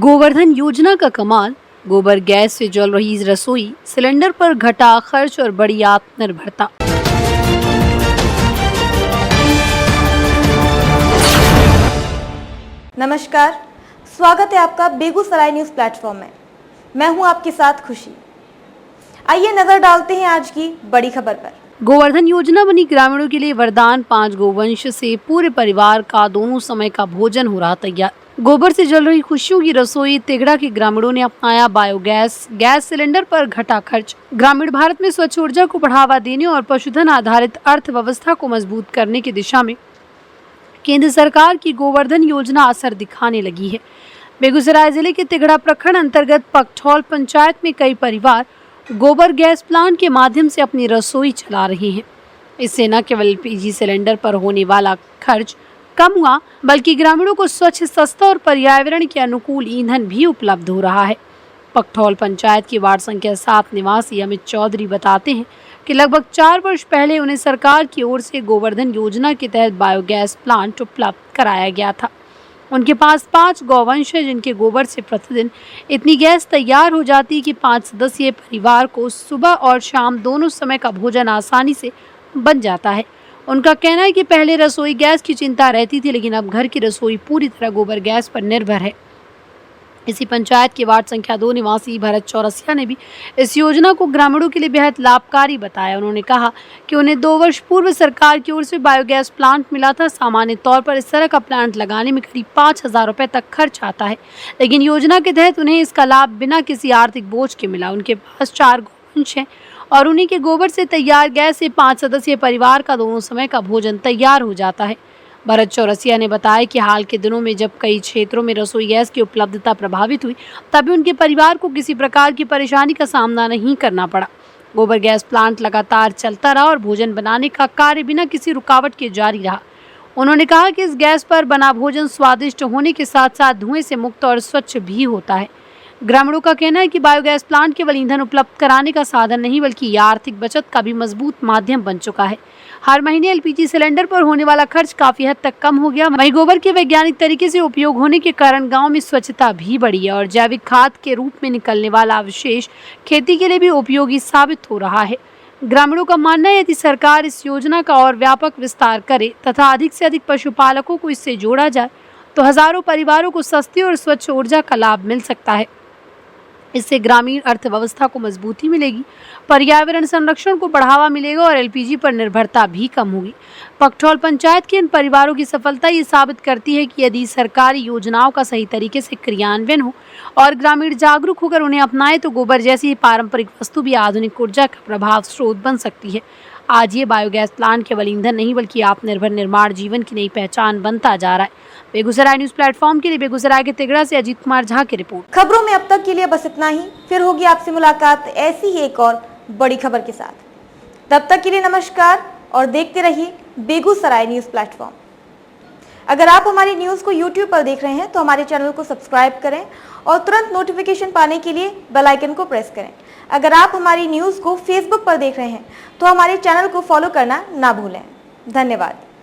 गोवर्धन योजना का कमाल, गोबर गैस से जल रही रसोई सिलेंडर पर घटा खर्च और बढ़ी आत्मनिर्भरता। नमस्कार, स्वागत है आपका बेगूसराय न्यूज प्लेटफॉर्म में। मैं हूं आपके साथ खुशी। आइए नजर डालते हैं आज की बड़ी खबर पर। गोवर्धन योजना बनी ग्रामीणों के लिए वरदान। 5 गोवंश से पूरे परिवार का दोनों समय का भोजन हो रहा तैयार। गोबर से जल रही खुशियों की रसोई। तेघड़ा के ग्रामीणों ने अपनाया बायोगैस। गैस सिलेंडर पर घटा खर्च। ग्रामीण भारत में स्वच्छ ऊर्जा को बढ़ावा देने और पशुधन आधारित अर्थव्यवस्था को मजबूत करने की दिशा में केंद्र सरकार की गोवर्धन योजना असर दिखाने लगी है। बेगूसराय जिले के तेघड़ा प्रखंड अंतर्गत पकठौल पंचायत में कई परिवार गोबर गैस प्लांट के माध्यम से अपनी रसोई चला रहे हैं। इससे न केवल एलपीजी सिलेंडर पर होने वाला खर्च कम हुआ, बल्कि ग्रामीणों को स्वच्छ, सस्ता और पर्यावरण के अनुकूल ईंधन भी उपलब्ध हो रहा है। पकठौल पंचायत की वार्ड संख्या 7 निवासी अमित चौधरी बताते हैं कि लगभग 4 वर्ष पहले उन्हें सरकार की ओर से गोवर्धन योजना के तहत बायोगैस प्लांट उपलब्ध कराया गया था। उनके पास 5 गौवंश है, जिनके गोबर से प्रतिदिन इतनी गैस तैयार हो जाती है कि 5 सदस्यीय परिवार को सुबह और शाम दोनों समय का भोजन आसानी से बन जाता है। उनका कहना है कि पहले रसोई गैस की चिंता रहती थी, लेकिन अब घर की रसोई पूरी तरह गोबर गैस पर निर्भर है। इसी पंचायत के वार्ड संख्या 2 निवासी भरत चौरसिया ने भी इस योजना को ग्रामीणों के लिए बेहद लाभकारी बताया। उन्होंने कहा कि उन्हें 2 वर्ष पूर्व सरकार की ओर से बायोगैस प्लांट मिला था। सामान्य तौर पर इस तरह का प्लांट लगाने में करीब 5,000 रुपए तक खर्च आता है, लेकिन योजना के तहत उन्हें इसका लाभ बिना किसी आर्थिक बोझ के मिला। उनके पास 4 गौवंश हैं और उन्हीं के गोबर से तैयार गैस से 5 सदस्यीय परिवार का दोनों समय का भोजन तैयार हो जाता है। भरत चौरसिया ने बताया कि हाल के दिनों में जब कई क्षेत्रों में रसोई गैस की उपलब्धता प्रभावित हुई, तभी उनके परिवार को किसी प्रकार की परेशानी का सामना नहीं करना पड़ा। गोबर गैस प्लांट लगातार चलता रहा और भोजन बनाने का कार्य बिना किसी रुकावट के जारी रहा। उन्होंने कहा कि इस गैस पर बना भोजन स्वादिष्ट होने के साथ साथ धुएं से मुक्त और स्वच्छ भी होता है। ग्रामीणों का कहना है कि बायोगैस प्लांट केवल ईंधन उपलब्ध कराने का साधन नहीं, बल्कि यह आर्थिक बचत का भी मजबूत माध्यम बन चुका है। हर महीने एलपीजी सिलेंडर पर होने वाला खर्च काफी हद तक कम हो गया। वहीं गोबर के वैज्ञानिक तरीके से उपयोग होने के कारण गांव में स्वच्छता भी बढ़ी है और जैविक खाद के रूप में निकलने वाला अवशेष खेती के लिए भी उपयोगी साबित हो रहा है। ग्रामीणों का मानना है यदि सरकार इस योजना का और व्यापक विस्तार करे तथा अधिक से अधिक पशुपालकों को इससे जोड़ा जाए, तो हजारों परिवारों को सस्ती और स्वच्छ ऊर्जा का लाभ मिल सकता है। इससे ग्रामीण अर्थव्यवस्था को मजबूती मिलेगी, पर्यावरण संरक्षण को बढ़ावा मिलेगा और एलपीजी पर निर्भरता भी कम होगी। पकठौल पंचायत के इन परिवारों की सफलता ये साबित करती है कि यदि सरकारी योजनाओं का सही तरीके से क्रियान्वयन हो और ग्रामीण जागरूक होकर उन्हें अपनाए, तो गोबर जैसी पारंपरिक वस्तु भी आधुनिक ऊर्जा का प्रभाव स्रोत बन सकती है। आज ये बायोगैस प्लांट केवल ईंधन नहीं, बल्कि आत्मनिर्भर निर्माण जीवन की नई पहचान बनता जा रहा है। बेगूसराय न्यूज प्लेटफॉर्म के लिए बेगूसराय के तेघड़ा से अजीत कुमार झा की रिपोर्ट। खबरों में अब तक के लिए बस इतना ही। फिर होगी आपसे मुलाकात ऐसी ही एक और बड़ी खबर के साथ। तब तक के लिए नमस्कार और देखते रहिए बेगूसराय न्यूज प्लेटफॉर्म। अगर आप हमारी न्यूज को यूट्यूब पर देख रहे हैं तो हमारे चैनल को सब्सक्राइब करें और तुरंत नोटिफिकेशन पाने के लिए बेल आइकन को प्रेस करें। अगर आप हमारी न्यूज को फेसबुक पर देख रहे हैं तो हमारे चैनल को फॉलो करना ना भूलें। धन्यवाद।